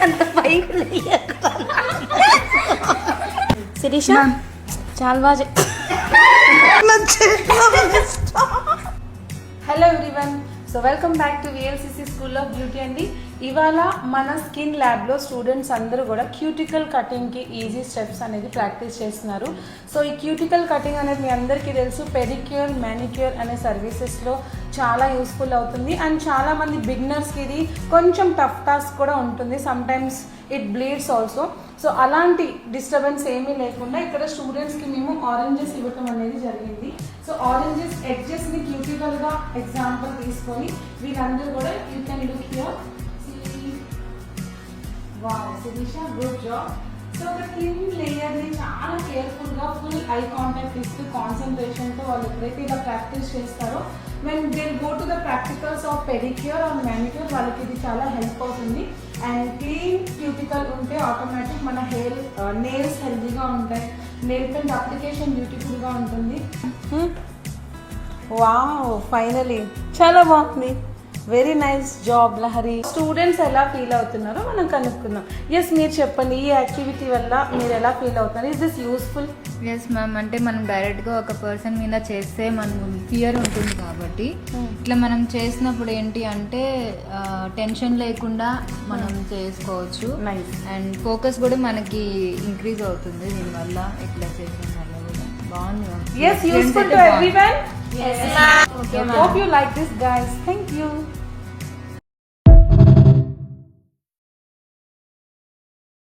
అంత పైకి శిరీష చాలా బాగా hello everyone, so welcome back to VLCC school of beauty అండి. ఇవాళ మన స్కిన్ ల్యాబ్లో స్టూడెంట్స్ అందరూ కూడా క్యూటికల్ కటింగ్కి ఈజీ స్టెప్స్ అనేది ప్రాక్టీస్ చేస్తున్నారు. సో ఈ క్యూటికల్ కటింగ్ అనేది మీ అందరికీ తెలుసు, పెడిక్యూర్ మ్యానిక్యూర్ అనే సర్వీసెస్లో చాలా యూస్ఫుల్ అవుతుంది. అండ్ చాలామంది బిగినర్స్కి ఇది కొంచెం టఫ్ టాస్క్ కూడా ఉంటుంది. Sometimes it bleeds also. So అలాంటి డిస్టర్బెన్స్ ఏమీ లేకుండా ఇక్కడ స్టూడెంట్స్కి మేము ఆరెంజెస్ ఇవ్వటం అనేది జరిగింది. సో ఆరెంజెస్ ఎడ్జెస్ని క్యూటికల్గా ఎగ్జాంపుల్ తీసుకొని వీళ్ళందరూ కూడా you can look here. Wow Sirisha, good job. So ఒక థిన్ లేయర్ని చాలా కేర్ఫుల్గా ఫుల్ ఐ కాంటాక్ట్ ఇస్తూ కాన్సన్ట్రేషన్తో వాళ్ళు ఎప్పుడైతే ఇలా ప్రాక్టీస్ చేస్తారో when they go to the practicals of pedicure or manicure వాళ్ళకి ఇది చాలా హెల్ప్ అవుతుంది. అండ్ క్లీన్ క్యూటికల్ ఉంటే ఆటోమేటిక్ మన హెయిర్ నెయిల్స్ హెల్తీగా ఉంటాయి, నెయిల్ పెయింట్ అప్లికేషన్ బ్యూటిఫుల్గా ఉంటుంది. వావ్, ఫైనలీ చాలా బాగుంది. Very nice job Lahari. Students ఎలా ఫీల్ అవుతున్నారో మనం కనుక్కుందాం. ఎస్, మీరు చెప్పండి, ఈ యాక్టివిటీ వల్ల మీరు ఎలా ఫీల్ అవుతున్నారు? Is this useful? Yes ma'am, అంటే మనం డైరెక్ట్గా ఒక పర్సన్ మీద చేస్తే మనకు ఫియర్ ఉంటుంది కాబట్టి ఇట్లా మనం చేసినప్పుడు ఏంటి అంటే టెన్షన్ లేకుండా మనం చేసుకోవచ్చు. అండ్ ఫోకస్ కూడా మనకి ఇంక్రీజ్ అవుతుంది దీనివల్ల. ఇట్లా చేసిన వల్ల కూడా బాగుంది. Yes, useful to everyone. Yes, ma'am. Okay, hope you like this, guys. Thank you.